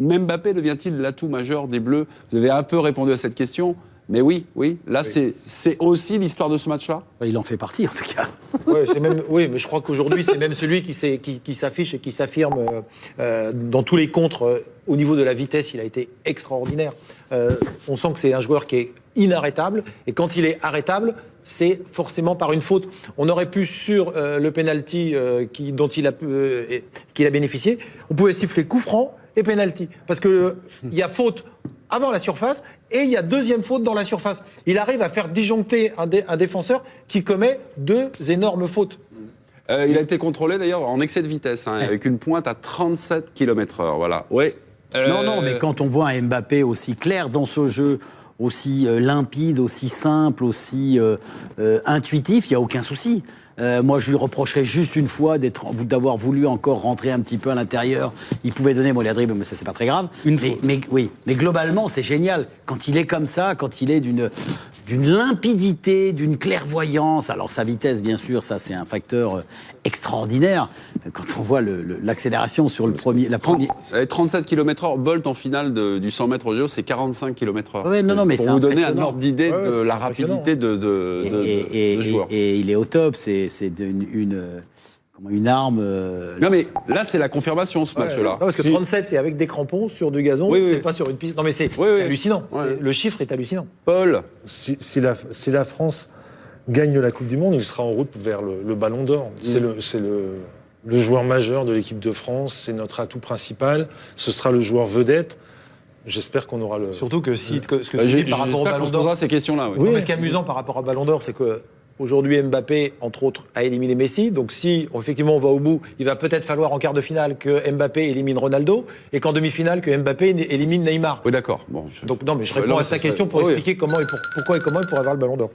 Mbappé devient-il l'atout majeur des Bleus? Vous avez un peu répondu à cette question. Mais oui, là, oui. C'est aussi l'histoire de ce match-là. Il en fait partie, en tout cas. Oui, mais je crois qu'aujourd'hui, c'est même celui qui s'affiche et qui s'affirme dans tous les contres. Au niveau de la vitesse, il a été extraordinaire. On sent que c'est un joueur qui est inarrêtable. Et quand il est arrêtable, c'est forcément par une faute. On aurait pu, sur le penalty qu'il a bénéficié, on pouvait siffler coup franc et penalty. Parce qu'il y a faute avant la surface, et il y a deuxième faute dans la surface. Il arrive à faire disjoncter un défenseur qui commet 2 énormes fautes. Il a été contrôlé d'ailleurs en excès de vitesse, avec une pointe à 37 km/h. Voilà. Ouais. Non, mais quand on voit un Mbappé aussi clair dans ce jeu, aussi limpide, aussi simple, aussi intuitif, il n'y a aucun souci. Moi, je lui reprocherais juste une fois d'avoir voulu encore rentrer un petit peu à l'intérieur. Il pouvait donner la dribble, mais ça, c'est pas très grave. Mais globalement, c'est génial. Quand il est comme ça, quand il est d'une limpidité, d'une clairvoyance. Alors, sa vitesse, bien sûr, ça, c'est un facteur extraordinaire. Quand on voit l'accélération sur la première... 37 km/h, Bolt en finale du 100 mètres au jeu, c'est 45 km/h. Ouais, non, mais pour vous donner un ordre d'idée de la rapidité de joueur. Et il est au top, c'est une arme... Non mais là c'est la confirmation ce match-là. Non, parce que 37 c'est avec des crampons sur du gazon, c'est pas sur une piste. Non mais c'est hallucinant, le chiffre est hallucinant. Paul, si la France gagne la Coupe du Monde, il sera en route vers le Ballon d'Or. C'est le joueur majeur de l'équipe de France, c'est notre atout principal, ce sera le joueur vedette. J'espère qu'on aura le... Surtout que ce que tu dis par rapport au Ballon d'Or... ces questions-là. Oui, mais ce qui est amusant par rapport au Ballon d'Or, c'est que aujourd'hui, Mbappé, entre autres, a éliminé Messi. Donc si, effectivement, on va au bout, il va peut-être falloir en quart de finale que Mbappé élimine Ronaldo et qu'en demi-finale, que Mbappé élimine Neymar. Oui, d'accord. Bon, donc non, mais je réponds à sa question pour expliquer pourquoi et comment il pourrait avoir le Ballon d'Or.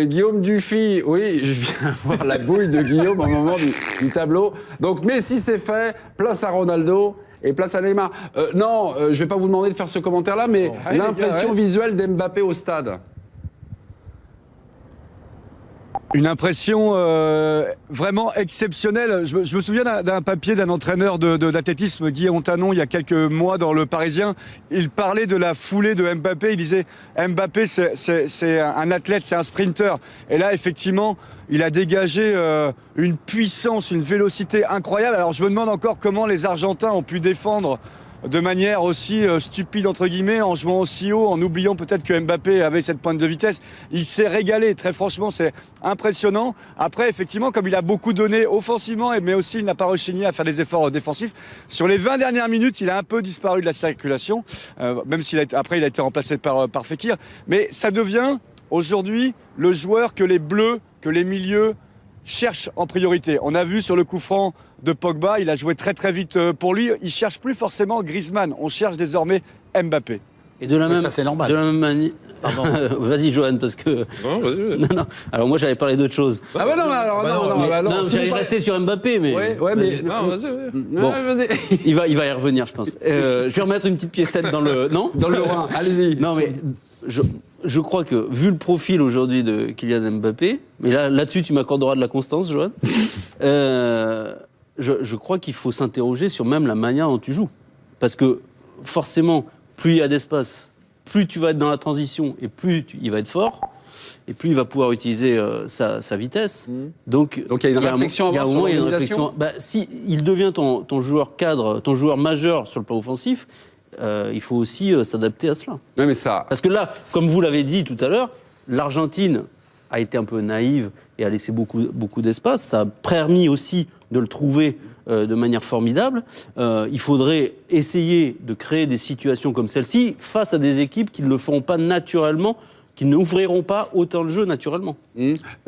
Guillaume Dufy, oui, je viens voir la bouille de Guillaume au moment du tableau. Donc Messi, c'est fait, place à Ronaldo. Et place à Neymar. Non, je ne vais pas vous demander de faire ce commentaire-là, mais l'impression visuelle d'Mbappé au stade. Une impression vraiment exceptionnelle. Je me souviens d'un papier d'un entraîneur d'athlétisme, Guy Ontanon, il y a quelques mois dans Le Parisien. Il parlait de la foulée de Mbappé. Il disait Mbappé, c'est un athlète, c'est un sprinter. Et là, effectivement, il a dégagé une puissance, une vélocité incroyable. Alors, je me demande encore comment les Argentins ont pu défendre de manière aussi stupide, entre guillemets, en jouant aussi haut, en oubliant peut-être que Mbappé avait cette pointe de vitesse. Il s'est régalé, très franchement, c'est impressionnant. Après, effectivement, comme il a beaucoup donné offensivement, mais aussi il n'a pas rechigné à faire des efforts défensifs, sur les 20 dernières minutes, il a un peu disparu de la circulation, même s'il après il a été remplacé par Fekir. Mais ça devient, aujourd'hui, le joueur que les Bleus, que les milieux cherchent en priorité. On a vu sur le coup franc de Pogba, il a joué très très vite pour lui. Il ne cherche plus forcément Griezmann, on cherche désormais Mbappé. Et de la même, ça c'est normal. De la même manière... Vas-y Johan, parce que... Non, vas-y. Non. Alors moi j'allais parler d'autre chose. Ah bah non, alors non. J'allais rester sur Mbappé, mais... Ouais, mais... Non, vas-y. Bon, il va y revenir, je pense. Je vais remettre une petite piécette dans le... Non, dans le Rhin, allez-y. Non, mais... Je crois que, vu le profil aujourd'hui de Kylian Mbappé, mais là-dessus, tu m'accorderas de la constance, Johan, je crois qu'il faut s'interroger sur même la manière dont tu joues. Parce que, forcément, plus il y a d'espace, plus tu vas être dans la transition, et plus il va être fort, et plus il va pouvoir utiliser sa vitesse. Donc il y a une réflexion à avoir sur l'organisation. Si il devient ton joueur cadre, ton joueur majeur sur le plan offensif, il faut aussi s'adapter à cela. Oui, mais ça... Parce que là, comme vous l'avez dit tout à l'heure, l'Argentine a été un peu naïve et a laissé beaucoup d'espace. Ça a permis aussi de le trouver de manière formidable. Il faudrait essayer de créer des situations comme celle-ci face à des équipes qui ne le feront pas naturellement, qui n'ouvriront pas autant le jeu naturellement.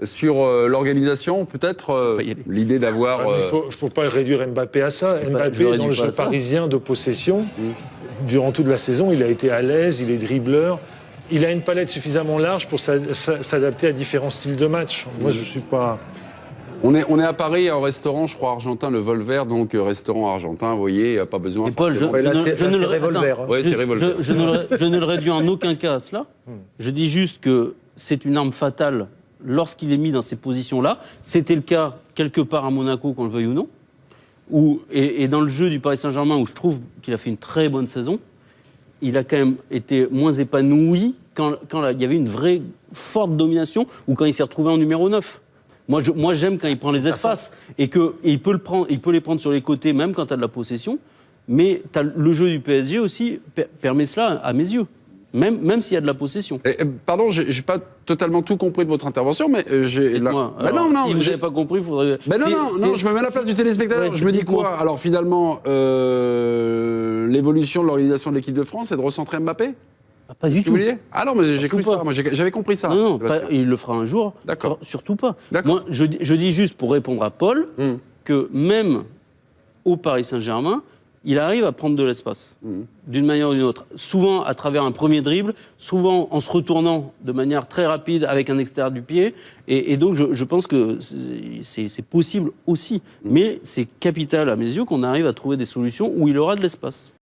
Sur l'organisation, peut-être l'idée d'avoir... Il ne faut pas réduire Mbappé à ça. Mbappé, dans le jeu parisien de possession, durant toute la saison, il a été à l'aise, il est dribbleur. Il a une palette suffisamment large pour s'adapter à différents styles de match. Moi, je ne suis pas... On est à Paris, à un restaurant, je crois, argentin, le Volver, donc restaurant argentin, vous voyez, pas besoin... Et Paul, je ne le réduis en aucun cas à cela. Je dis juste que c'est une arme fatale lorsqu'il est mis dans ces positions-là. C'était le cas quelque part à Monaco, qu'on le veuille ou non. et dans le jeu du Paris Saint-Germain, où je trouve qu'il a fait une très bonne saison, il a quand même été moins épanoui quand il y avait une vraie forte domination ou quand il s'est retrouvé en numéro 9. Moi, j'aime quand il prend les espaces et il peut les prendre sur les côtés, même quand tu as de la possession. Mais le jeu du PSG aussi permet cela, à mes yeux. Même s'il y a de la possession. Pardon, j'ai pas totalement tout compris de votre intervention, mais j'ai... Non, si vous n'avez pas compris, il faudrait... non, je me mets à la place du téléspectateur. Ouais, je me dis quoi? Alors finalement, l'évolution de l'organisation de l'équipe de France, c'est de recentrer Mbappé? Pas du tout. Ah non, mais j'ai cru ça. Moi, j'avais compris ça. Non, il le fera un jour. D'accord. Surtout pas. D'accord. Moi, je dis juste, pour répondre à Paul, que même au Paris Saint-Germain, il arrive à prendre de l'espace, d'une manière ou d'une autre. Souvent à travers un premier dribble, souvent en se retournant de manière très rapide avec un extérieur du pied. Et donc, je pense que c'est possible aussi. Mais c'est capital à mes yeux qu'on arrive à trouver des solutions où il aura de l'espace.